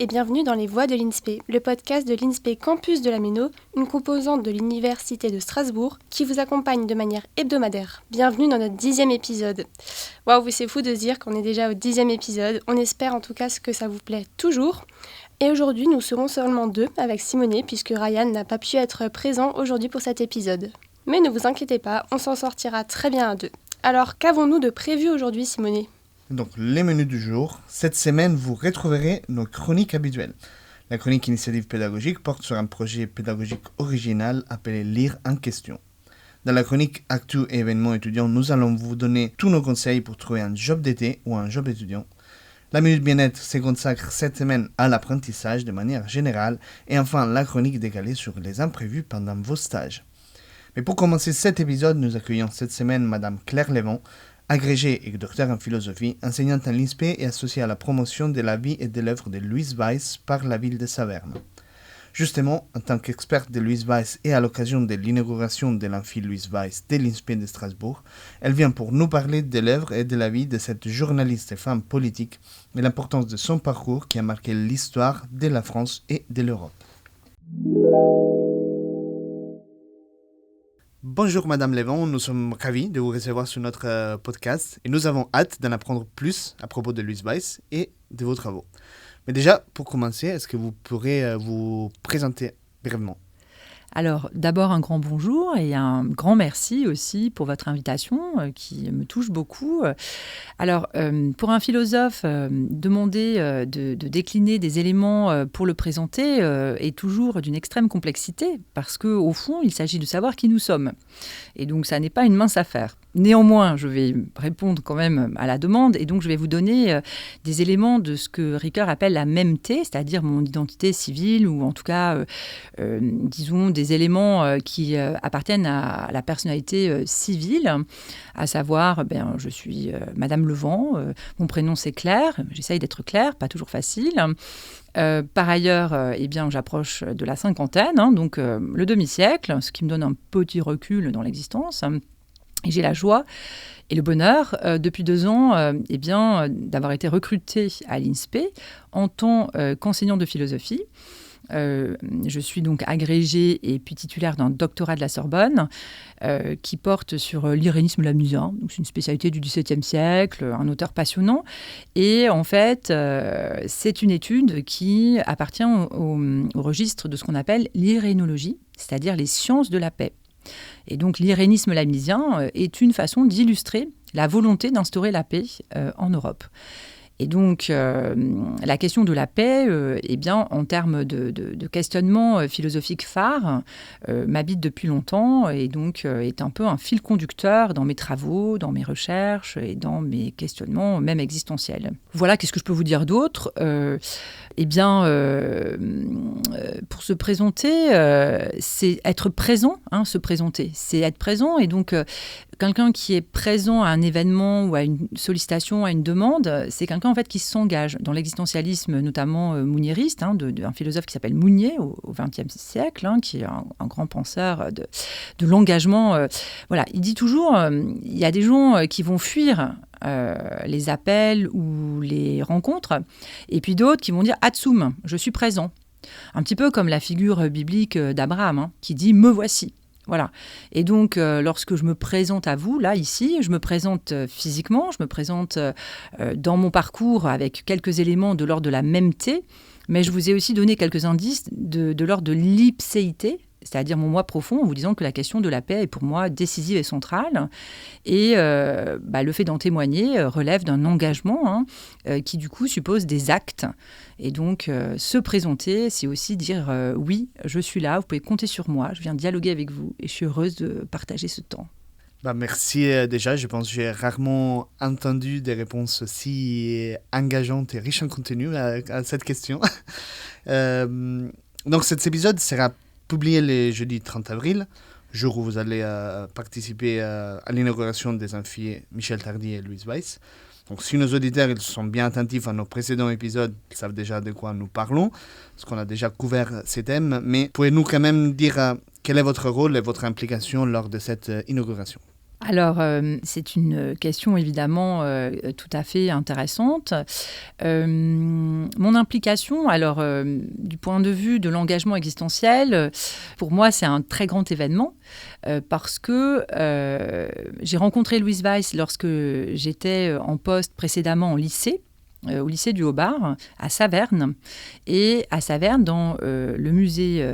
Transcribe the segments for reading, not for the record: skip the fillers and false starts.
et bienvenue dans Les Voix de l'INSPE, le podcast de l'INSPE Campus de la Méno, une composante de l'Université de Strasbourg qui vous accompagne de manière hebdomadaire. Bienvenue dans notre 10e épisode. Waouh, c'est fou de se dire qu'on est déjà au 10e épisode, on espère en tout cas que ça vous plaît toujours. Et aujourd'hui, nous serons seulement deux avec Simonet puisque Ryan n'a pas pu être présent aujourd'hui pour cet épisode. Mais ne vous inquiétez pas, on s'en sortira très bien à deux. Alors, qu'avons-nous de prévu aujourd'hui, Simonet ? Donc, les menus du jour. Cette semaine, vous retrouverez nos chroniques habituelles. La chronique Initiative pédagogique porte sur un projet pédagogique original appelé Lire en question. Dans la chronique Actu et événements étudiants, nous allons vous donner tous nos conseils pour trouver un job d'été ou un job étudiant. La minute bien-être se consacre cette semaine à l'apprentissage de manière générale. Et enfin, la chronique décalée sur les imprévus pendant vos stages. Mais pour commencer cet épisode, nous accueillons cette semaine Madame Claire Lévon, agrégée et docteur en philosophie, enseignante à l'INSPE et associée à la promotion de la vie et de l'œuvre de Louise Weiss par la ville de Saverne. Justement, en tant qu'experte de Louise Weiss et à l'occasion de l'inauguration de l'amphi Louise Weiss de l'INSPE de Strasbourg, elle vient pour nous parler de l'œuvre et de la vie de cette journaliste et femme politique et l'importance de son parcours qui a marqué l'histoire de la France et de l'Europe. Bonjour Madame Lévon, nous sommes ravis de vous recevoir sur notre podcast et nous avons hâte d'en apprendre plus à propos de Louise Weiss et de vos travaux. Mais déjà, pour commencer, est-ce que vous pourrez vous présenter brièvement ? Alors, d'abord un grand bonjour et un grand merci aussi pour votre invitation qui me touche beaucoup. Alors, pour un philosophe, demander de décliner des éléments pour le présenter est toujours d'une extrême complexité parce qu'au fond, il s'agit de savoir qui nous sommes. Et donc, ça n'est pas une mince affaire. Néanmoins, je vais répondre quand même à la demande et donc je vais vous donner des éléments de ce que Ricoeur appelle la mêmeté, c'est-à-dire mon identité civile ou en tout cas, disons, des éléments qui appartiennent à la personnalité civile, à savoir, je suis Madame Levent, mon prénom c'est Claire, j'essaye d'être claire, pas toujours facile. Par ailleurs, j'approche de la cinquantaine, donc le demi-siècle, ce qui me donne un petit recul dans l'existence. Et j'ai la joie et le bonheur, depuis 2 ans, d'avoir été recrutée à l'INSPE en tant qu'enseignante de philosophie. Je suis donc agrégée et puis titulaire d'un doctorat de la Sorbonne qui porte sur l'irénisme l'amusant. Donc, c'est une spécialité du XVIIe siècle, un auteur passionnant. Et en fait, c'est une étude qui appartient au registre de ce qu'on appelle l'irénologie, c'est-à-dire les sciences de la paix. Et donc l'irénisme lamisien est une façon d'illustrer la volonté d'instaurer la paix en Europe. Et donc, la question de la paix, en termes de questionnement philosophique phare, m'habite depuis longtemps et donc est un peu un fil conducteur dans mes travaux, dans mes recherches et dans mes questionnements, même existentiels. Voilà, qu'est-ce que je peux vous dire d'autre ? Pour se présenter, c'est être présent, se présenter. C'est être présent et donc quelqu'un qui est présent à un événement ou à une sollicitation, à une demande, c'est quelqu'un en fait qui s'engage dans l'existentialisme, notamment mounieriste, d'un philosophe qui s'appelle Mounier au XXe siècle, qui est un grand penseur de l'engagement. Il dit toujours, il y a des gens qui vont fuir les appels ou les rencontres, et puis d'autres qui vont dire « Atsum, je suis présent ». Un petit peu comme la figure biblique d'Abraham, qui dit « Me voici ». Voilà. Et donc, lorsque je me présente à vous, là, ici, je me présente physiquement, je me présente dans mon parcours avec quelques éléments de l'ordre de la mêmeté, mais je vous ai aussi donné quelques indices de l'ordre de l'ipséité, c'est-à-dire mon moi profond, en vous disant que la question de la paix est pour moi décisive et centrale. Et le fait d'en témoigner relève d'un engagement qui, du coup, suppose des actes. Et donc, se présenter, c'est aussi dire oui, je suis là, vous pouvez compter sur moi, je viens dialoguer avec vous et je suis heureuse de partager ce temps. Merci déjà, je pense que j'ai rarement entendu des réponses aussi engageantes et riches en contenu à cette question. Donc cet épisode sera publié le jeudi 30 avril, jour où vous allez participer à l'inauguration des amphis Michel Tardy et Louise Weiss. Donc si nos auditeurs ils sont bien attentifs à nos précédents épisodes, ils savent déjà de quoi nous parlons, parce qu'on a déjà couvert ces thèmes, mais pouvez-nous quand même dire quel est votre rôle et votre implication lors de cette inauguration ? Alors, c'est une question évidemment tout à fait intéressante. Mon implication, alors, du point de vue de l'engagement existentiel, pour moi, c'est un très grand événement parce que j'ai rencontré Louise Weiss lorsque j'étais en poste précédemment au lycée du Haut-Bar, à Saverne. Et à Saverne, dans le musée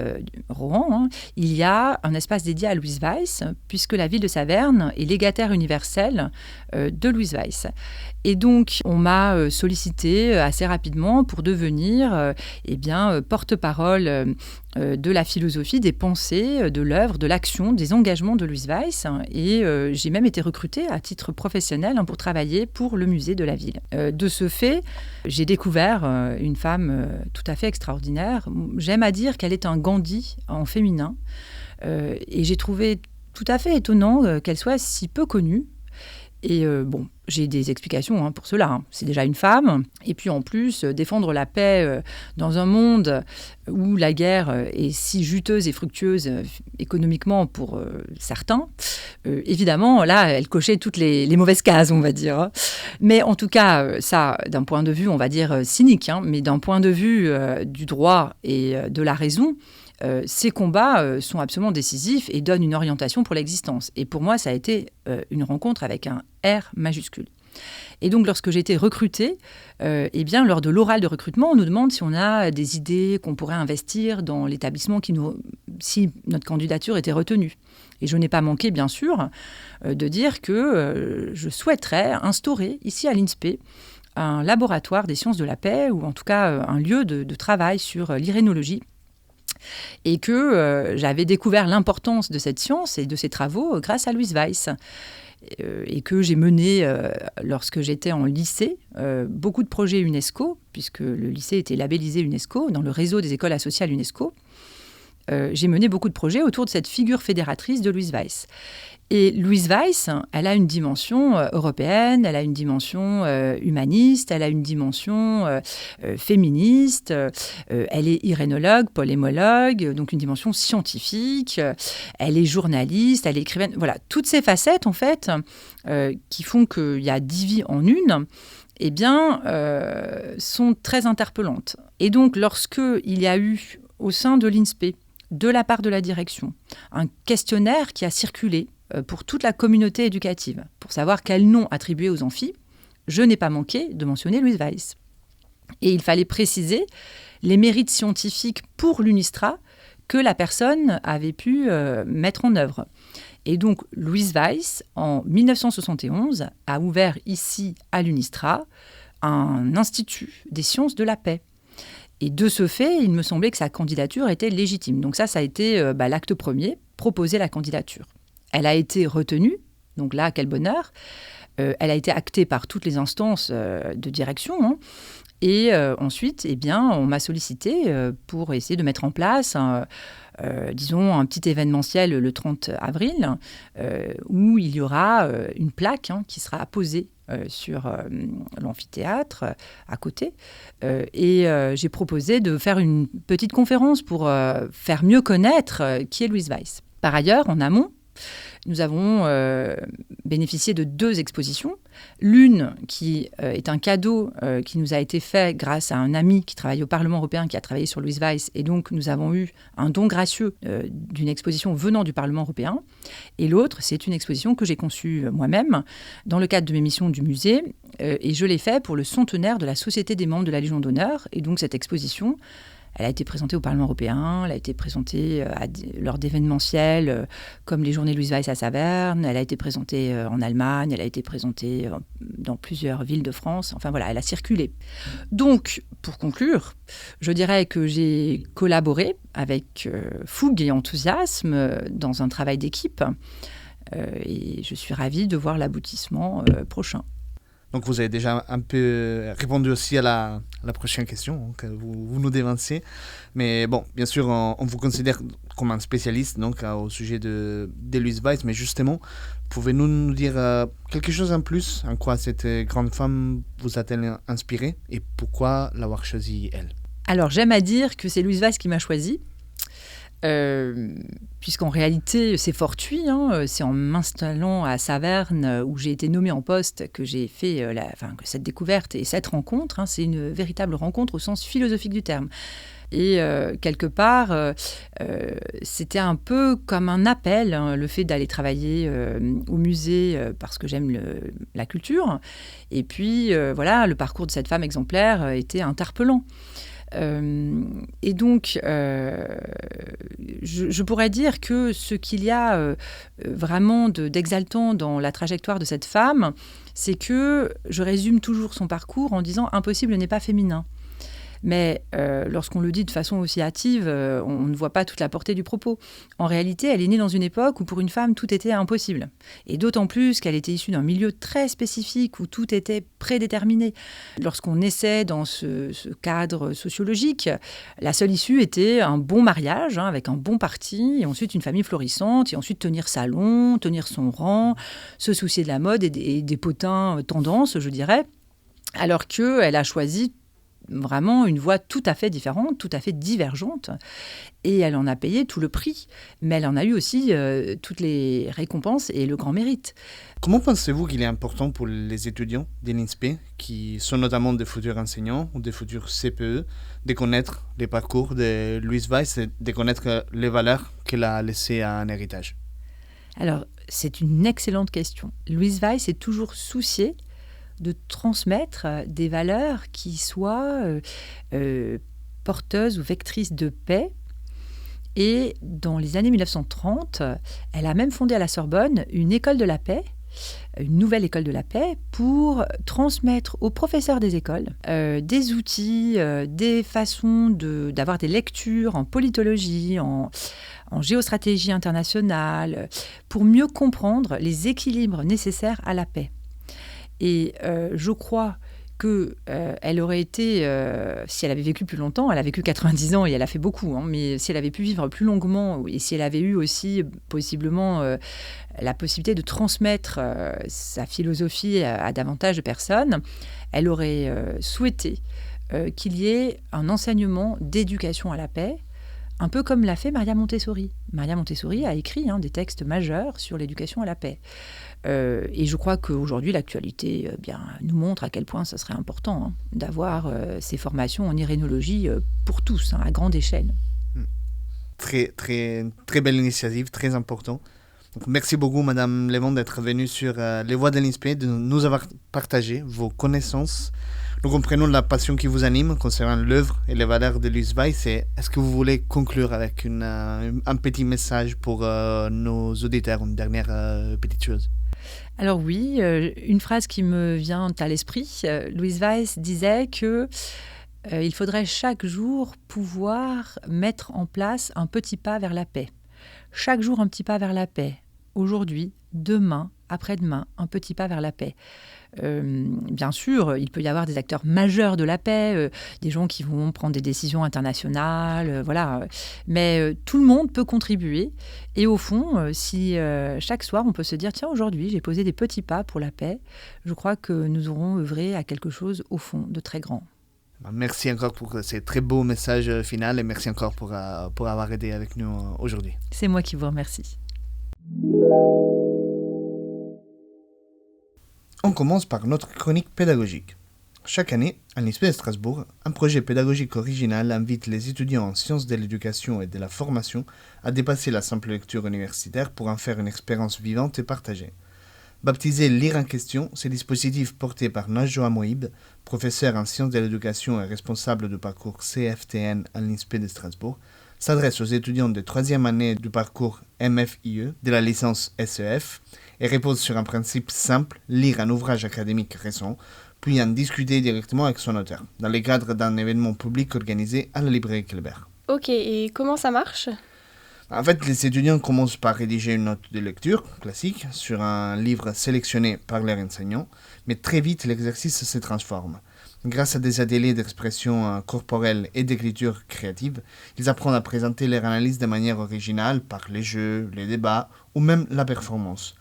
Rohan, il y a un espace dédié à Louise Weiss, puisque la ville de Saverne est légataire universelle de Louise Weiss. Et donc, on m'a sollicité assez rapidement pour devenir porte-parole de la philosophie, des pensées, de l'œuvre, de l'action, des engagements de Louise Weiss. Et j'ai même été recrutée à titre professionnel pour travailler pour le musée de la ville. De ce fait, j'ai découvert une femme tout à fait extraordinaire. J'aime à dire qu'elle est un Gandhi en féminin. Et j'ai trouvé tout à fait étonnant qu'elle soit si peu connue. Et j'ai des explications pour cela. C'est déjà une femme. Et puis en plus, défendre la paix dans un monde où la guerre est si juteuse et fructueuse économiquement pour certains, évidemment, là, elle cochait toutes les mauvaises cases, on va dire. Mais en tout cas, ça, d'un point de vue, on va dire, cynique, mais d'un point de vue du droit et de la raison, ces combats sont absolument décisifs et donnent une orientation pour l'existence. Et pour moi, ça a été une rencontre avec un R majuscule. Et donc, lorsque j'ai été recrutée, lors de l'oral de recrutement, on nous demande si on a des idées qu'on pourrait investir dans l'établissement si notre candidature était retenue. Et je n'ai pas manqué, bien sûr, de dire que je souhaiterais instaurer ici à l'INSPE un laboratoire des sciences de la paix, ou en tout cas un lieu de travail sur l'irénologie. Et que j'avais découvert l'importance de cette science et de ses travaux grâce à Louise Weiss. Et que j'ai mené, lorsque j'étais en lycée, beaucoup de projets UNESCO, puisque le lycée était labellisé UNESCO, dans le réseau des écoles associées à l'UNESCO. J'ai mené beaucoup de projets autour de cette figure fédératrice de Louise Weiss. Et Louise Weiss, elle a une dimension européenne, elle a une dimension humaniste, elle a une dimension féministe, elle est irénologue, polémologue, donc une dimension scientifique, elle est journaliste, elle est écrivaine. Voilà, toutes ces facettes, en fait, qui font qu'il y a 10 vies en une, sont très interpellantes. Et donc, lorsqu'il y a eu, au sein de l'INSPE, de la part de la direction, un questionnaire qui a circulé pour toute la communauté éducative, pour savoir quel nom attribuer aux amphis, je n'ai pas manqué de mentionner Louise Weiss. Et il fallait préciser les mérites scientifiques pour l'UNISTRA que la personne avait pu mettre en œuvre. Et donc, Louise Weiss, en 1971, a ouvert ici à l'UNISTRA un institut des sciences de la paix. Et de ce fait, il me semblait que sa candidature était légitime. Donc ça a été l'acte premier, proposer la candidature. Elle a été retenue, donc là, quel bonheur. Elle a été actée par toutes les instances de direction. Et ensuite, on m'a sollicité pour essayer de mettre en place un petit événementiel le 30 avril, où il y aura une plaque qui sera posée sur l'amphithéâtre à côté. J'ai proposé de faire une petite conférence pour faire mieux connaître qui est Louise Weiss. Par ailleurs, en amont, nous avons bénéficié de 2 expositions. L'une qui est un cadeau qui nous a été fait grâce à un ami qui travaille au Parlement européen, qui a travaillé sur Louise Weiss. Et donc, nous avons eu un don gracieux d'une exposition venant du Parlement européen. Et l'autre, c'est une exposition que j'ai conçue moi-même dans le cadre de mes missions du musée. Et je l'ai fait pour le centenaire de la Société des membres de la Légion d'honneur. Et donc, cette exposition, elle a été présentée au Parlement européen, elle a été présentée lors d'événementiels comme les Journées Louise Weiss à Saverne, elle a été présentée en Allemagne, elle a été présentée dans plusieurs villes de France. Enfin voilà, elle a circulé. Donc, pour conclure, je dirais que j'ai collaboré avec fougue et enthousiasme dans un travail d'équipe et je suis ravie de voir l'aboutissement prochain. Donc vous avez déjà un peu répondu aussi à la prochaine question, donc vous nous dévancez. Mais bon, bien sûr, on vous considère comme un spécialiste donc, au sujet de Louise Weiss, mais justement, pouvez-vous nous dire quelque chose en plus, en quoi cette grande femme vous a-t-elle inspiré et pourquoi l'avoir choisie elle ? Alors j'aime à dire que c'est Louise Weiss qui m'a choisie. puisqu'en réalité, c'est fortuit. C'est en m'installant à Saverne, où j'ai été nommée en poste, que j'ai fait que cette découverte et cette rencontre. C'est une véritable rencontre au sens philosophique du terme. Et quelque part, c'était un peu comme un appel, le fait d'aller travailler au musée parce que j'aime la culture. Et puis, le parcours de cette femme exemplaire était interpellant. Et donc, je pourrais dire que ce qu'il y a vraiment d'exaltant dans la trajectoire de cette femme, c'est que je résume toujours son parcours en disant « impossible n'est pas féminin ». Mais lorsqu'on le dit de façon aussi hâtive, on ne voit pas toute la portée du propos. En réalité, elle est née dans une époque où pour une femme, tout était impossible. Et d'autant plus qu'elle était issue d'un milieu très spécifique où tout était prédéterminé. Lorsqu'on essaie dans ce cadre sociologique, la seule issue était un bon mariage avec un bon parti, et ensuite une famille florissante, et ensuite tenir salon, tenir son rang, se soucier de la mode et des potins tendances, je dirais. Alors qu'elle a choisi vraiment une voie tout à fait différente, tout à fait divergente. Et elle en a payé tout le prix. Mais elle en a eu aussi toutes les récompenses et le grand mérite. Comment pensez-vous qu'il est important pour les étudiants de l'INSPE, qui sont notamment des futurs enseignants ou des futurs CPE, de connaître les parcours de Louise Weiss et de connaître les valeurs qu'elle a laissées en héritage? Alors, c'est une excellente question. Louise Weiss s'est toujours souciée de transmettre des valeurs qui soient porteuses ou vectrices de paix. Et dans les années 1930, elle a même fondé à la Sorbonne une école de la paix, une nouvelle école de la paix, pour transmettre aux professeurs des écoles des outils, des façons d'avoir des lectures en politologie, en géostratégie internationale, pour mieux comprendre les équilibres nécessaires à la paix. Et je crois qu'elle aurait été, si elle avait vécu plus longtemps, elle a vécu 90 ans et elle a fait beaucoup, mais si elle avait pu vivre plus longuement et si elle avait eu aussi possiblement la possibilité de transmettre sa philosophie à davantage de personnes, elle aurait souhaité qu'il y ait un enseignement d'éducation à la paix, un peu comme l'a fait Maria Montessori. Maria Montessori a écrit des textes majeurs sur l'éducation à la paix. Et je crois qu'aujourd'hui, l'actualité nous montre à quel point ce serait important d'avoir ces formations en irénologie pour tous, à grande échelle. Très, très, très belle initiative, très important. Donc, merci beaucoup, Madame Lévon, d'être venue sur les voies de l'INSPE, de nous avoir partagé vos connaissances. Nous comprenons la passion qui vous anime concernant l'œuvre et les valeurs de Louise Weiss. Est-ce que vous voulez conclure avec un petit message pour nos auditeurs, une dernière petite chose? Alors oui, une phrase qui me vient à l'esprit. Louise Weiss disait que il faudrait chaque jour pouvoir mettre en place un petit pas vers la paix. Chaque jour, un petit pas vers la paix. Aujourd'hui, demain, après-demain, un petit pas vers la paix. Bien sûr, il peut y avoir des acteurs majeurs de la paix, des gens qui vont prendre des décisions internationales, voilà. Mais tout le monde peut contribuer. Et au fond, si chaque soir, on peut se dire « Tiens, aujourd'hui, j'ai posé des petits pas pour la paix », je crois que nous aurons œuvré à quelque chose, au fond, de très grand. Merci encore pour ces très beaux messages finaux et merci encore pour avoir aidé avec nous aujourd'hui. C'est moi qui vous remercie. On commence par notre chronique pédagogique. Chaque année, à l'INSPE de Strasbourg, un projet pédagogique original invite les étudiants en sciences de l'éducation et de la formation à dépasser la simple lecture universitaire pour en faire une expérience vivante et partagée. Baptisé Lire en question, ce dispositif porté par Najwa Moïb, professeur en sciences de l'éducation et responsable du parcours CFTN à l'INSPE de Strasbourg, s'adresse aux étudiants de 3e année du parcours MFIE de la licence SEF et repose sur un principe simple, lire un ouvrage académique récent, puis en discuter directement avec son auteur, dans le cadre d'un événement public organisé à la librairie Kelbert. Ok, et comment ça marche ? En fait, les étudiants commencent par rédiger une note de lecture classique sur un livre sélectionné par leur enseignant, mais très vite l'exercice se transforme. Grâce à des ateliers d'expression corporelle et d'écriture créative, ils apprennent à présenter leur analyse de manière originale par les jeux, les débats ou même la performance.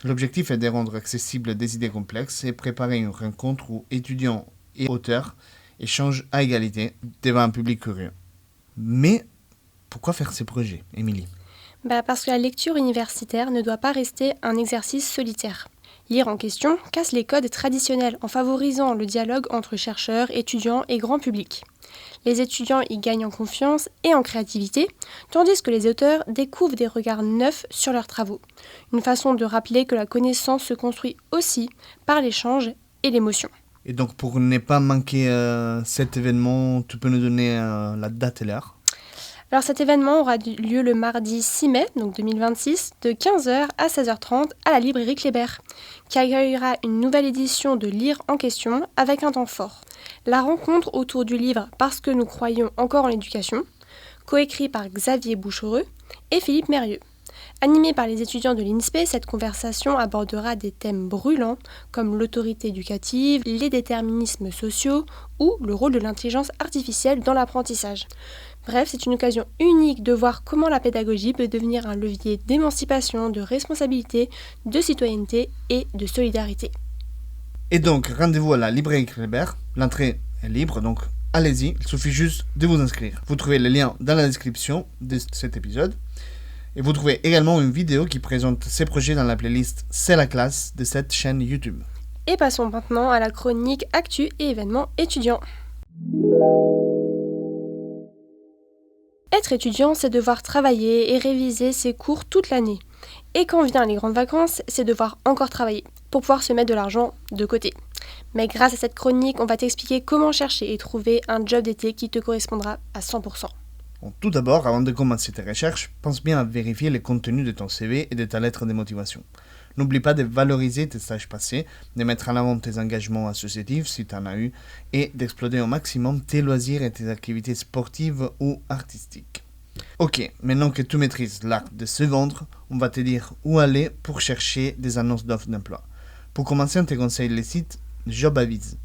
L'objectif est de rendre accessibles des idées complexes et préparer une rencontre où étudiants et auteurs échangent à égalité devant un public curieux. Mais pourquoi faire ces projets, Émilie? Parce que la lecture universitaire ne doit pas rester un exercice solitaire. Lire en question casse les codes traditionnels en favorisant le dialogue entre chercheurs, étudiants et grand public. Les étudiants y gagnent en confiance et en créativité, tandis que les auteurs découvrent des regards neufs sur leurs travaux. Une façon de rappeler que la connaissance se construit aussi par l'échange et l'émotion. Et donc, pour ne pas manquer cet événement, tu peux nous donner la date et l'heure? Alors cet événement aura lieu le mardi 6 mai, donc 2026, de 15h à 16h30 à la librairie Kléber, qui accueillera une nouvelle édition de Lire en question avec un temps fort. La rencontre autour du livre Parce que nous croyons encore en l'éducation, coécrit par Xavier Bouchereux et Philippe Mérieux. Animée par les étudiants de l'INSPE, cette conversation abordera des thèmes brûlants comme l'autorité éducative, les déterminismes sociaux ou le rôle de l'intelligence artificielle dans l'apprentissage. Bref, c'est une occasion unique de voir comment la pédagogie peut devenir un levier d'émancipation, de responsabilité, de citoyenneté et de solidarité. Et donc, rendez-vous à la librairie Kléber. L'entrée est libre, donc allez-y, il suffit juste de vous inscrire. Vous trouvez le lien dans la description de cet épisode. Et vous trouvez également une vidéo qui présente ces projets dans la playlist C'est la classe de cette chaîne YouTube. Et passons maintenant à la chronique Actu et événements étudiants. Être étudiant, c'est devoir travailler et réviser ses cours toute l'année. Et quand viennent les grandes vacances, c'est devoir encore travailler pour pouvoir se mettre de l'argent de côté. Mais grâce à cette chronique, on va t'expliquer comment chercher et trouver un job d'été qui te correspondra à 100%. Bon, tout d'abord, avant de commencer tes recherches, pense bien à vérifier le contenu de ton CV et de ta lettre de motivation. N'oublie pas de valoriser tes stages passés, de mettre en avant tes engagements associatifs si tu en as eu, et d'exploiter au maximum tes loisirs et tes activités sportives ou artistiques. Ok, maintenant que tu maîtrises l'art de se vendre, on va te dire où aller pour chercher des annonces d'offres d'emploi. Pour commencer, on te conseille le site JobAvise,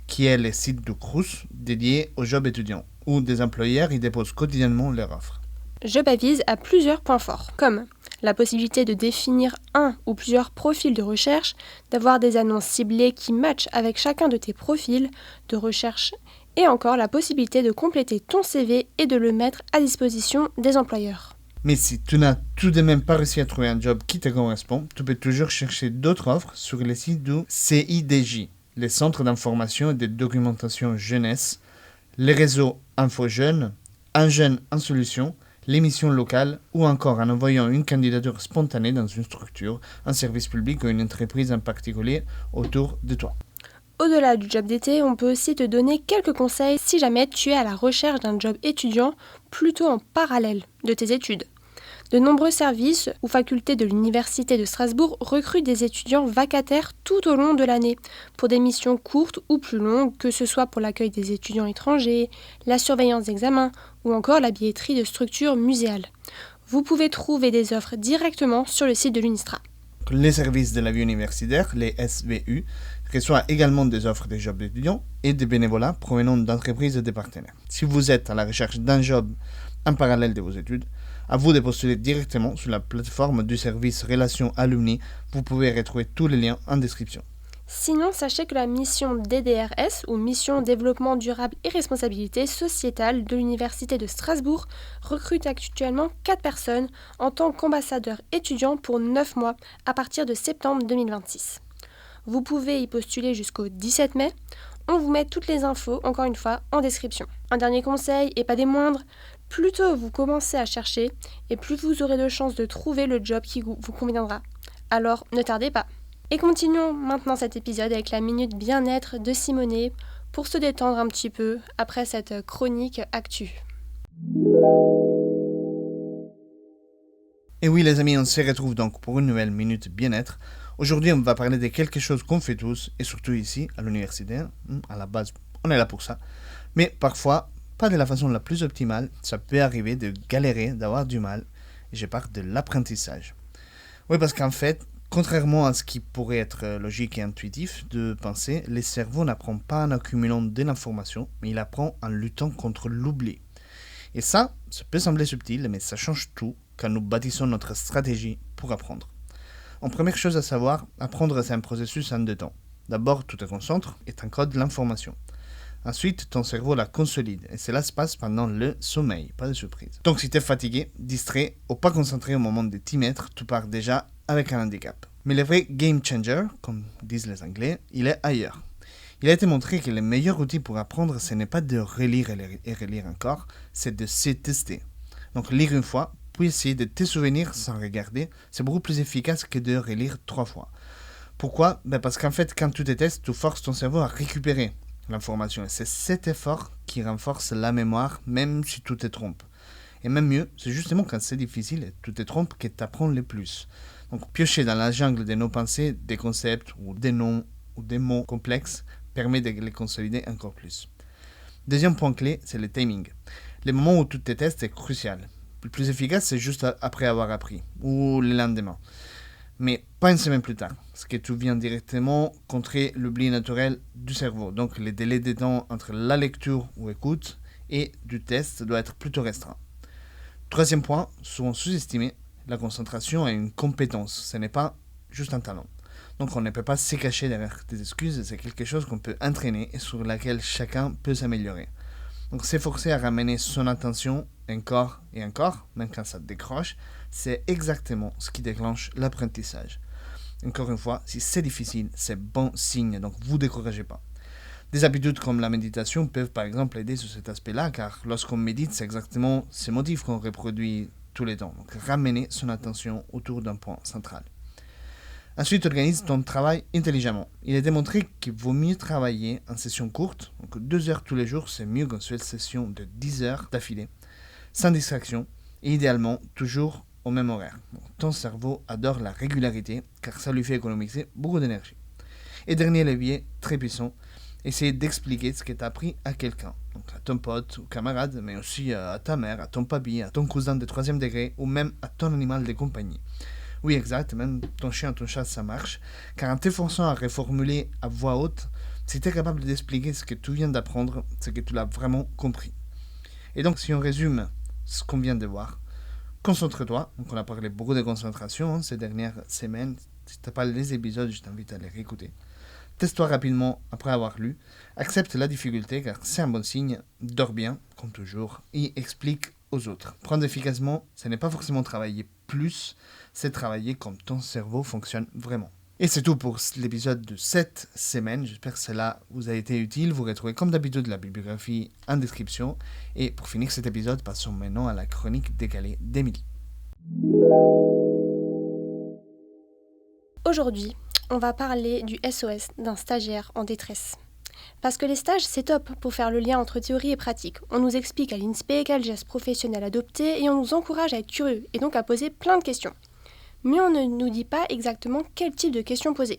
qui est le site du Crous dédié aux jobs étudiants, où des employeurs y déposent quotidiennement leurs offres. JobAvise a plusieurs points forts, comme la possibilité de définir un ou plusieurs profils de recherche, d'avoir des annonces ciblées qui matchent avec chacun de tes profils de recherche, et encore la possibilité de compléter ton CV et de le mettre à disposition des employeurs. Mais si tu n'as tout de même pas réussi à trouver un job qui te correspond, tu peux toujours chercher d'autres offres sur le site du CIDJ, les centres d'information et de documentation jeunesse, les réseaux Info Jeunes, Un jeune en solution, l'émission locale ou encore en envoyant une candidature spontanée dans une structure, un service public ou une entreprise en particulier autour de toi. Au-delà du job d'été, on peut aussi te donner quelques conseils si jamais tu es à la recherche d'un job étudiant plutôt en parallèle de tes études. De nombreux services ou facultés de l'Université de Strasbourg recrutent des étudiants vacataires tout au long de l'année pour des missions courtes ou plus longues, que ce soit pour l'accueil des étudiants étrangers, la surveillance d'examens ou encore la billetterie de structures muséales. Vous pouvez trouver des offres directement sur le site de l'UNISTRA. Les services de la vie universitaire, les SVU, reçoivent également des offres de jobs d'étudiants et de bénévolat provenant d'entreprises et de partenaires. Si vous êtes à la recherche d'un job en parallèle de vos études, à vous de postuler directement sur la plateforme du service Relations Alumni. Vous pouvez retrouver tous les liens en description. Sinon, sachez que la mission DDRS, ou Mission Développement Durable et Responsabilité Sociétale de l'Université de Strasbourg, recrute actuellement 4 personnes en tant qu'ambassadeurs étudiants pour 9 mois à partir de septembre 2026. Vous pouvez y postuler jusqu'au 17 mai. On vous met toutes les infos, encore une fois, en description. Un dernier conseil, et pas des moindres, plus tôt vous commencez à chercher, et plus vous aurez de chances de trouver le job qui vous conviendra. Alors, ne tardez pas. Et continuons maintenant cet épisode avec la minute bien-être de Simonet pour se détendre un petit peu après cette chronique actu. Et oui les amis, on se retrouve donc pour une nouvelle minute bien-être. Aujourd'hui on va parler de quelque chose qu'on fait tous, et surtout ici à l'université. À la base on est là pour ça. Mais parfois, pas de la façon la plus optimale, ça peut arriver de galérer, d'avoir du mal. Et je parle de l'apprentissage. Oui, parce qu'en fait, contrairement à ce qui pourrait être logique et intuitif de penser, le cerveau n'apprend pas en accumulant de l'information, mais il apprend en luttant contre l'oubli. Et ça peut sembler subtil, mais ça change tout quand nous bâtissons notre stratégie pour apprendre. En première chose à savoir, apprendre c'est un processus en 2 temps. D'abord, tu te concentres et tu encodes l'information. Ensuite, ton cerveau la consolide et cela se passe pendant le sommeil, pas de surprise. Donc si tu es fatigué, distrait ou pas concentré au moment de t'y mettre, tu pars déjà avec un handicap. Mais le vrai game changer, comme disent les Anglais, il est ailleurs. Il a été montré que le meilleur outil pour apprendre, ce n'est pas de relire et relire encore, c'est de se tester. Donc lire une fois, puis essayer de te souvenir sans regarder, c'est beaucoup plus efficace que de relire 3 fois. Pourquoi ? Parce qu'en fait, quand tu te testes, tu forces ton cerveau à récupérer l'information. Et c'est cet effort qui renforce la mémoire, même si tu te trompes. Et même mieux, c'est justement quand c'est difficile et tu te trompes que tu apprends le plus. Donc piocher dans la jungle de nos pensées des concepts ou des noms ou des mots complexes permet de les consolider encore plus. Deuxième point clé, c'est le timing. Le moment où tu te testes est crucial. Le plus efficace, c'est juste après avoir appris, ou le lendemain. Mais pas une semaine plus tard, parce que tu viens directement contrer l'oubli naturel du cerveau. Donc le délai de temps entre la lecture ou écoute et du test doit être plutôt restreint. Troisième point, souvent sous-estimé, la concentration est une compétence, ce n'est pas juste un talent. Donc on ne peut pas se cacher derrière des excuses, c'est quelque chose qu'on peut entraîner et sur laquelle chacun peut s'améliorer. Donc s'efforcer à ramener son attention encore et encore, même quand ça décroche, c'est exactement ce qui déclenche l'apprentissage. Encore une fois, si c'est difficile, c'est bon signe, donc vous ne découragez pas. Des habitudes comme la méditation peuvent par exemple aider sur cet aspect-là, car lorsqu'on médite, c'est exactement ces motifs qu'on reproduit tous les temps. Donc ramener son attention autour d'un point central. Ensuite, organise ton travail intelligemment. Il est démontré qu'il vaut mieux travailler en session courte, donc 2 heures tous les jours, c'est mieux qu'une seule session de 10 heures d'affilée, sans distraction, et idéalement toujours au même horaire. Donc, ton cerveau adore la régularité, car ça lui fait économiser beaucoup d'énergie. Et dernier levier, très puissant, essayer d'expliquer ce que tu as appris à quelqu'un, donc à ton pote ou camarade, mais aussi à ta mère, à ton papy, à ton cousin de 3e degré, ou même à ton animal de compagnie. Oui, exact, même ton chien, ton chat, ça marche. Car en t'efforçant à reformuler à voix haute, si tu es capable d'expliquer ce que tu viens d'apprendre, c'est que tu l'as vraiment compris. Et donc, si on résume ce qu'on vient de voir, concentre-toi. Donc, on a parlé beaucoup de concentration ces dernières semaines. Si tu n'as pas les épisodes, je t'invite à les réécouter. Teste-toi rapidement après avoir lu. Accepte la difficulté, car c'est un bon signe. Dors bien, comme toujours, et explique aux autres. Prendre efficacement, ce n'est pas forcément travailler plus, c'est travailler comme ton cerveau fonctionne vraiment. Et c'est tout pour l'épisode de cette semaine. J'espère que cela vous a été utile. Vous retrouvez comme d'habitude la bibliographie en description. Et pour finir cet épisode, passons maintenant à la chronique décalée d'Émilie. Aujourd'hui, on va parler du SOS d'un stagiaire en détresse. Parce que les stages, c'est top pour faire le lien entre théorie et pratique. On nous explique à l'INSPE quel geste professionnel adopter et on nous encourage à être curieux et donc à poser plein de questions. Mais on ne nous dit pas exactement quel type de questions poser.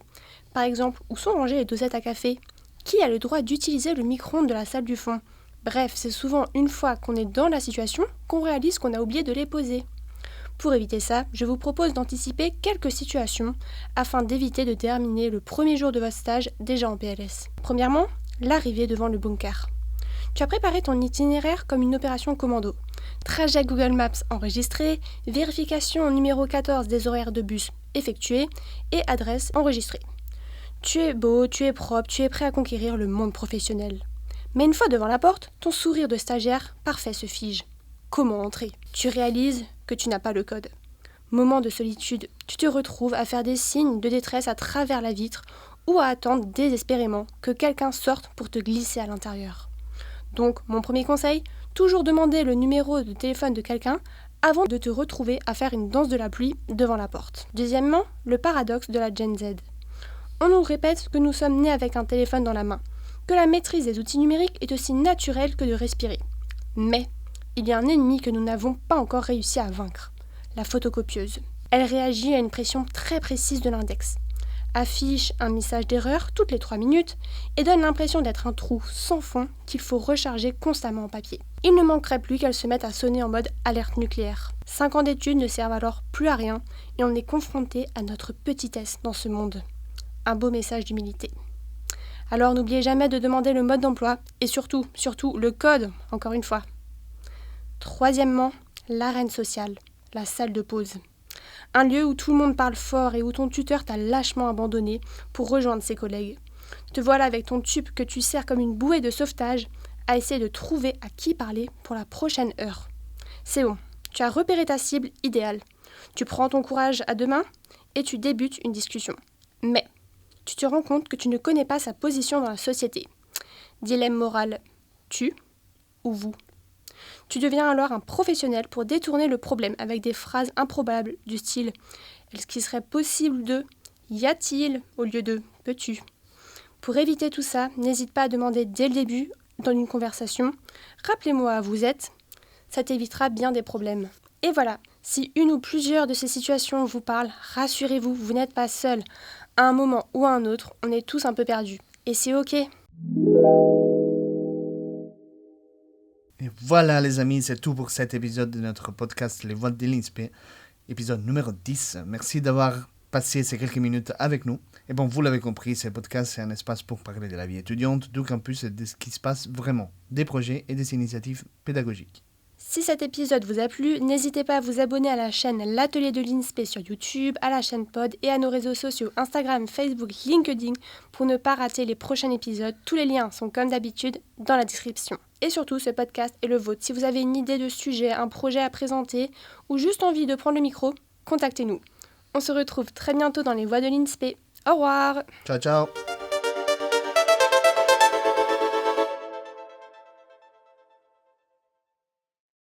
Par exemple, où sont rangées les dosettes à café ? Qui a le droit d'utiliser le micro-ondes de la salle du fond ? Bref, c'est souvent une fois qu'on est dans la situation qu'on réalise qu'on a oublié de les poser. Pour éviter ça, je vous propose d'anticiper quelques situations afin d'éviter de terminer le premier jour de votre stage déjà en PLS. Premièrement, l'arrivée devant le bunker. Tu as préparé ton itinéraire comme une opération commando. Trajet Google Maps enregistré, vérification au numéro 14 des horaires de bus effectués et adresse enregistrée. Tu es beau, tu es propre, tu es prêt à conquérir le monde professionnel. Mais une fois devant la porte, ton sourire de stagiaire parfait se fige. Comment entrer ? Tu réalises que tu n'as pas le code. Moment de solitude, tu te retrouves à faire des signes de détresse à travers la vitre ou à attendre désespérément que quelqu'un sorte pour te glisser à l'intérieur. Donc, mon premier conseil, toujours demander le numéro de téléphone de quelqu'un avant de te retrouver à faire une danse de la pluie devant la porte. Deuxièmement, le paradoxe de la Gen Z. On nous répète que nous sommes nés avec un téléphone dans la main, que la maîtrise des outils numériques est aussi naturelle que de respirer. Mais il y a un ennemi que nous n'avons pas encore réussi à vaincre, la photocopieuse. Elle réagit à une pression très précise de l'index, affiche un message d'erreur toutes les 3 minutes et donne l'impression d'être un trou sans fond qu'il faut recharger constamment en papier. Il ne manquerait plus qu'elle se mette à sonner en mode alerte nucléaire. 5 ans d'études ne servent alors plus à rien et on est confronté à notre petitesse dans ce monde. Un beau message d'humilité. Alors n'oubliez jamais de demander le mode d'emploi et surtout le code, encore une fois. Troisièmement, l'arène sociale, la salle de pause. Un lieu où tout le monde parle fort et où ton tuteur t'a lâchement abandonné pour rejoindre ses collègues. Te voilà avec ton tube que tu sers comme une bouée de sauvetage à essayer de trouver à qui parler pour la prochaine heure. C'est bon, tu as repéré ta cible idéale. Tu prends ton courage à deux mains et tu débutes une discussion. Mais tu te rends compte que tu ne connais pas sa position dans la société. Dilemme moral, tu ou vous. Tu deviens alors un professionnel pour détourner le problème avec des phrases improbables du style « Est-ce qu'il serait possible de… y a-t-il » au lieu de « peux-tu ». Pour éviter tout ça, n'hésite pas à demander dès le début dans une conversation « Rappelez-moi, vous êtes ?» Ça t'évitera bien des problèmes. Et voilà, si une ou plusieurs de ces situations vous parlent, rassurez-vous, vous n'êtes pas seul. À un moment ou à un autre, on est tous un peu perdus. Et c'est ok. Et voilà les amis, c'est tout pour cet épisode de notre podcast Les Voix de l'INSP, épisode numéro 10. Merci d'avoir passé ces quelques minutes avec nous. Et bon, vous l'avez compris, ce podcast c'est un espace pour parler de la vie étudiante, du campus et de ce qui se passe vraiment, des projets et des initiatives pédagogiques. Si cet épisode vous a plu, n'hésitez pas à vous abonner à la chaîne L'Atelier de l'INSP sur YouTube, à la chaîne Pod et à nos réseaux sociaux Instagram, Facebook, LinkedIn pour ne pas rater les prochains épisodes. Tous les liens sont comme d'habitude dans la description. Et surtout, ce podcast est le vôtre. Si vous avez une idée de sujet, un projet à présenter ou juste envie de prendre le micro, contactez-nous. On se retrouve très bientôt dans les Voix de l'INSP. Au revoir. Ciao, ciao.